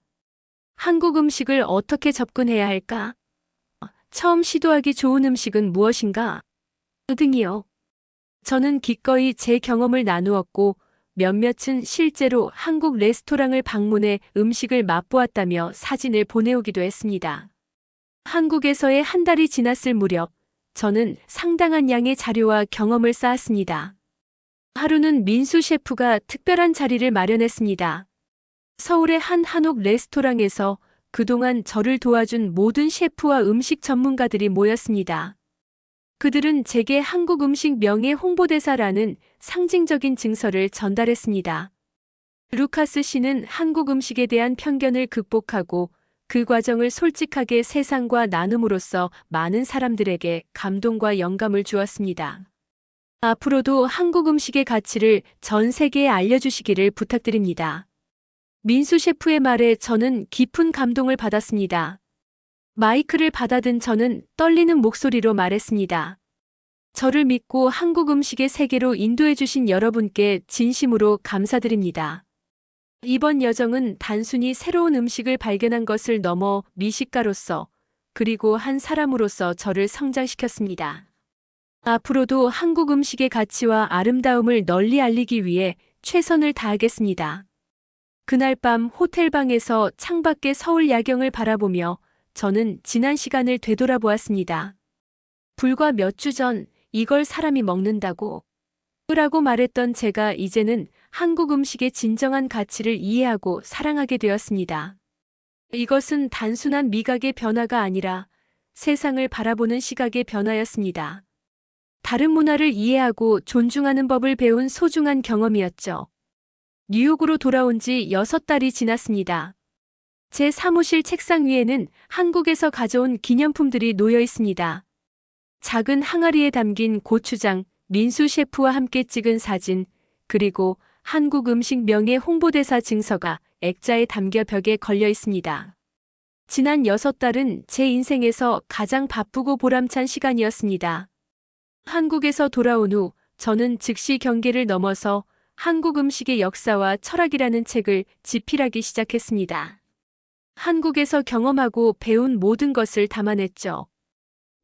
한국 음식을 어떻게 접근해야 할까? 처음 시도하기 좋은 음식은 무엇인가? 등이요. 저는 기꺼이 제 경험을 나누었고 몇몇은 실제로 한국 레스토랑을 방문해 음식을 맛보았다며 사진을 보내오기도 했습니다. 한국에서의 한 달이 지났을 무렵 저는 상당한 양의 자료와 경험을 쌓았습니다. 하루는 민수 셰프가 특별한 자리를 마련했습니다. 서울의 한 한옥 레스토랑에서 그동안 저를 도와준 모든 셰프와 음식 전문가들이 모였습니다. 그들은 제게 한국 음식 명예 홍보대사라는 상징적인 증서를 전달했습니다. 루카스 씨는 한국 음식에 대한 편견을 극복하고 그 과정을 솔직하게 세상과 나눔으로써 많은 사람들에게 감동과 영감을 주었습니다. 앞으로도 한국 음식의 가치를 전 세계에 알려주시기를 부탁드립니다. 민수 셰프의 말에 저는 깊은 감동을 받았습니다. 마이크를 받아든 저는 떨리는 목소리로 말했습니다. 저를 믿고 한국 음식의 세계로 인도해주신 여러분께 진심으로 감사드립니다. 이번 여정은 단순히 새로운 음식을 발견한 것을 넘어 미식가로서 그리고 한 사람으로서 저를 성장시켰습니다. 앞으로도 한국 음식의 가치와 아름다움을 널리 알리기 위해 최선을 다하겠습니다. 그날 밤 호텔방에서 창밖의 서울 야경을 바라보며 저는 지난 시간을 되돌아보았습니다. 불과 몇 주 전 이걸 사람이 먹는다고? 라고 말했던 제가 이제는 한국 음식의 진정한 가치를 이해하고 사랑하게 되었습니다. 이것은 단순한 미각의 변화가 아니라 세상을 바라보는 시각의 변화였습니다. 다른 문화를 이해하고 존중하는 법을 배운 소중한 경험이었죠. 뉴욕으로 돌아온 지 6달이 지났습니다. 제 사무실 책상 위에는 한국에서 가져온 기념품들이 놓여 있습니다. 작은 항아리에 담긴 고추장, 민수 셰프와 함께 찍은 사진, 그리고 한국 음식 명예 홍보대사 증서가 액자에 담겨 벽에 걸려 있습니다. 지난 6달은 제 인생에서 가장 바쁘고 보람찬 시간이었습니다. 한국에서 돌아온 후 저는 즉시 경계를 넘어서 한국 음식의 역사와 철학이라는 책을 집필하기 시작했습니다. 한국에서 경험하고 배운 모든 것을 담아냈죠.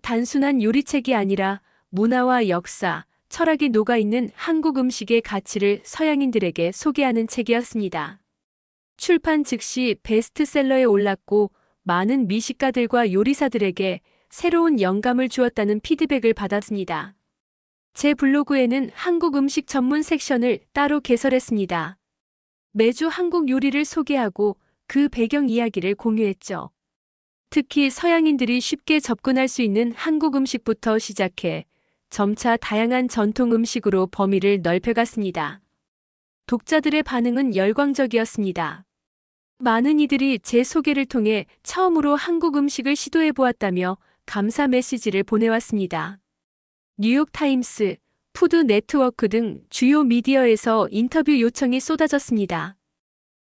단순한 요리책이 아니라 문화와 역사, 철학이 녹아있는 한국 음식의 가치를 서양인들에게 소개하는 책이었습니다. 출판 즉시 베스트셀러에 올랐고 많은 미식가들과 요리사들에게 새로운 영감을 주었다는 피드백을 받았습니다. 제 블로그에는 한국 음식 전문 섹션을 따로 개설했습니다. 매주 한국 요리를 소개하고 그 배경 이야기를 공유했죠. 특히 서양인들이 쉽게 접근할 수 있는 한국 음식부터 시작해 점차 다양한 전통 음식으로 범위를 넓혀갔습니다. 독자들의 반응은 열광적이었습니다. 많은 이들이 제 소개를 통해 처음으로 한국 음식을 시도해 보았다며 감사 메시지를 보내왔습니다. 뉴욕타임스, 푸드 네트워크 등 주요 미디어에서 인터뷰 요청이 쏟아졌습니다.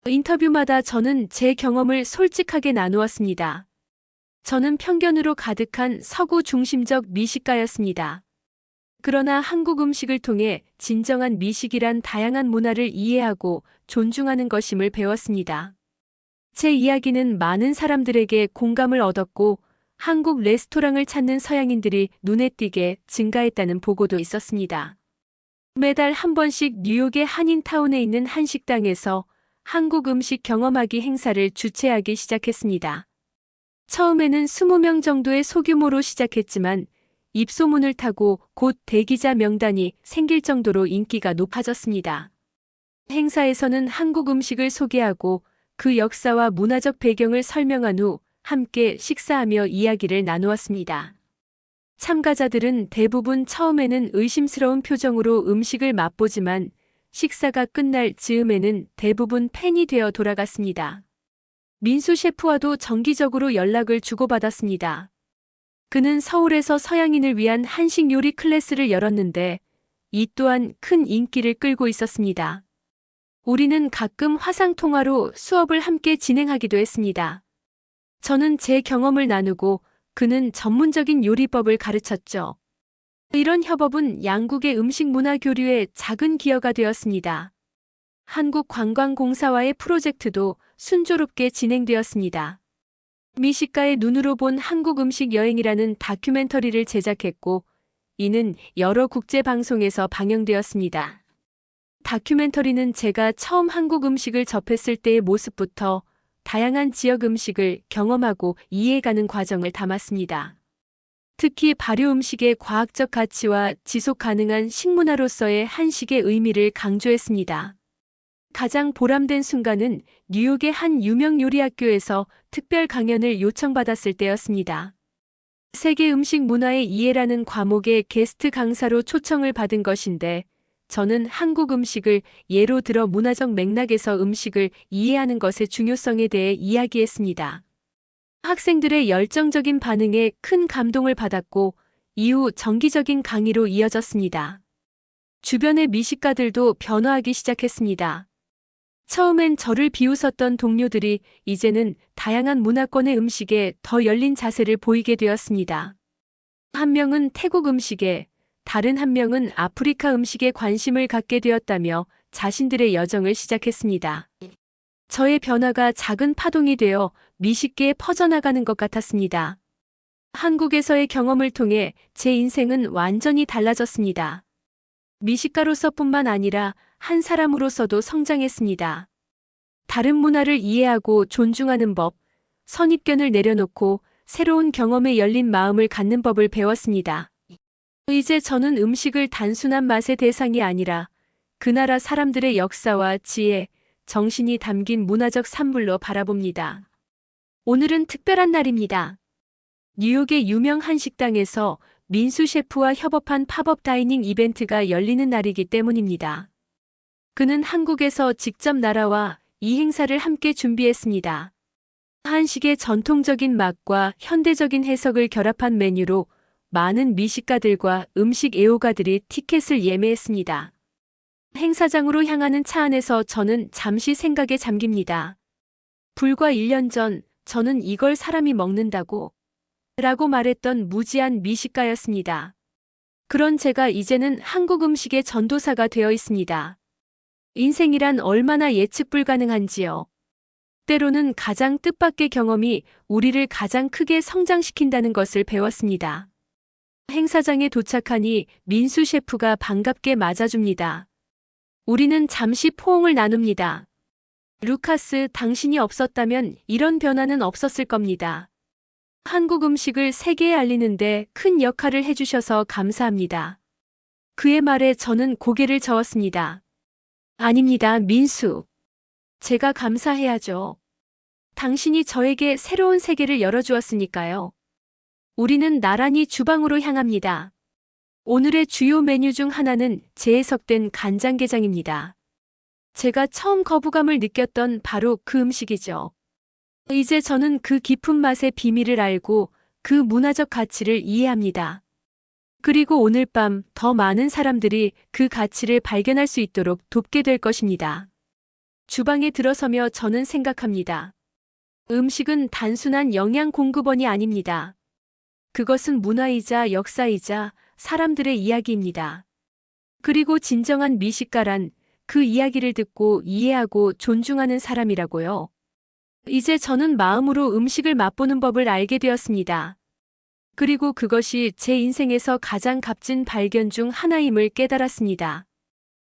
인터뷰마다 저는 제 경험을 솔직하게 나누었습니다. 저는 편견으로 가득한 서구 중심적 미식가였습니다. 그러나 한국 음식을 통해 진정한 미식이란 다양한 문화를 이해하고 존중하는 것임을 배웠습니다. 제 이야기는 많은 사람들에게 공감을 얻었고 한국 레스토랑을 찾는 서양인들이 눈에 띄게 증가했다는 보고도 있었습니다. 매달 한 번씩 뉴욕의 한인타운에 있는 한 식당에서 한국 음식 경험하기 행사를 주최하기 시작했습니다. 처음에는 20명 정도의 소규모로 시작했지만 입소문을 타고 곧 대기자 명단이 생길 정도로 인기가 높아졌습니다. 행사에서는 한국 음식을 소개하고 그 역사와 문화적 배경을 설명한 후 함께 식사하며 이야기를 나누었습니다. 참가자들은 대부분 처음에는 의심스러운 표정으로 음식을 맛보지만 식사가 끝날 즈음에는 대부분 팬이 되어 돌아갔습니다. 민수 셰프와도 정기적으로 연락을 주고받았습니다. 그는 서울에서 서양인을 위한 한식 요리 클래스를 열었는데 이 또한 큰 인기를 끌고 있었습니다. 우리는 가끔 화상통화로 수업을 함께 진행하기도 했습니다. 저는 제 경험을 나누고 그는 전문적인 요리법을 가르쳤죠. 이런 협업은 양국의 음식 문화 교류에 작은 기여가 되었습니다. 한국관광공사와의 프로젝트도 순조롭게 진행되었습니다. 미식가의 눈으로 본 한국 음식 여행이라는 다큐멘터리를 제작했고 이는 여러 국제 방송에서 방영되었습니다. 다큐멘터리는 제가 처음 한국 음식을 접했을 때의 모습부터 다양한 지역 음식을 경험하고 이해해가는 과정을 담았습니다. 특히 발효 음식의 과학적 가치와 지속 가능한 식문화로서의 한식의 의미를 강조했습니다. 가장 보람된 순간은 뉴욕의 한 유명 요리학교에서 특별 강연을 요청받았을 때였습니다. 세계 음식 문화의 이해라는 과목의 게스트 강사로 초청을 받은 것인데 저는 한국 음식을 예로 들어 문화적 맥락에서 음식을 이해하는 것의 중요성에 대해 이야기했습니다. 학생들의 열정적인 반응에 큰 감동을 받았고 이후 정기적인 강의로 이어졌습니다. 주변의 미식가들도 변화하기 시작했습니다. 처음엔 저를 비웃었던 동료들이 이제는 다양한 문화권의 음식에 더 열린 자세를 보이게 되었습니다. 한 명은 태국 음식에, 다른 한 명은 아프리카 음식에 관심을 갖게 되었다며 자신들의 여정을 시작했습니다. 저의 변화가 작은 파동이 되어 미식계에 퍼져나가는 것 같았습니다. 한국에서의 경험을 통해 제 인생은 완전히 달라졌습니다. 미식가로서뿐만 아니라 한 사람으로서도 성장했습니다. 다른 문화를 이해하고 존중하는 법, 선입견을 내려놓고 새로운 경험에 열린 마음을 갖는 법을 배웠습니다. 이제 저는 음식을 단순한 맛의 대상이 아니라 그 나라 사람들의 역사와 지혜, 정신이 담긴 문화적 산물로 바라봅니다. 오늘은 특별한 날입니다. 뉴욕의 유명 한식당에서 민수 셰프와 협업한 팝업 다이닝 이벤트가 열리는 날이기 때문입니다. 그는 한국에서 직접 날아와 이 행사를 함께 준비했습니다. 한식의 전통적인 맛과 현대적인 해석을 결합한 메뉴로 많은 미식가들과 음식 애호가들이 티켓을 예매했습니다. 행사장으로 향하는 차 안에서 저는 잠시 생각에 잠깁니다. 불과 1년 전 저는 이걸 사람이 먹는다고 라고 말했던 무지한 미식가였습니다. 그런 제가 이제는 한국 음식의 전도사가 되어 있습니다. 인생이란 얼마나 예측 불가능한지요. 때로는 가장 뜻밖의 경험이 우리를 가장 크게 성장시킨다는 것을 배웠습니다. 행사장에 도착하니 민수 셰프가 반갑게 맞아줍니다. 우리는 잠시 포옹을 나눕니다. 루카스, 당신이 없었다면 이런 변화는 없었을 겁니다. 한국 음식을 세계에 알리는데 큰 역할을 해주셔서 감사합니다. 그의 말에 저는 고개를 저었습니다. 아닙니다, 민수. 제가 감사해야죠. 당신이 저에게 새로운 세계를 열어주었으니까요. 우리는 나란히 주방으로 향합니다. 오늘의 주요 메뉴 중 하나는 재해석된 간장게장입니다. 제가 처음 거부감을 느꼈던 바로 그 음식이죠. 이제 저는 그 깊은 맛의 비밀을 알고 그 문화적 가치를 이해합니다. 그리고 오늘 밤 더 많은 사람들이 그 가치를 발견할 수 있도록 돕게 될 것입니다. 주방에 들어서며 저는 생각합니다. 음식은 단순한 영양 공급원이 아닙니다. 그것은 문화이자 역사이자 사람들의 이야기입니다. 그리고 진정한 미식가란 그 이야기를 듣고 이해하고 존중하는 사람이라고요. 이제 저는 마음으로 음식을 맛보는 법을 알게 되었습니다. 그리고 그것이 제 인생에서 가장 값진 발견 중 하나임을 깨달았습니다.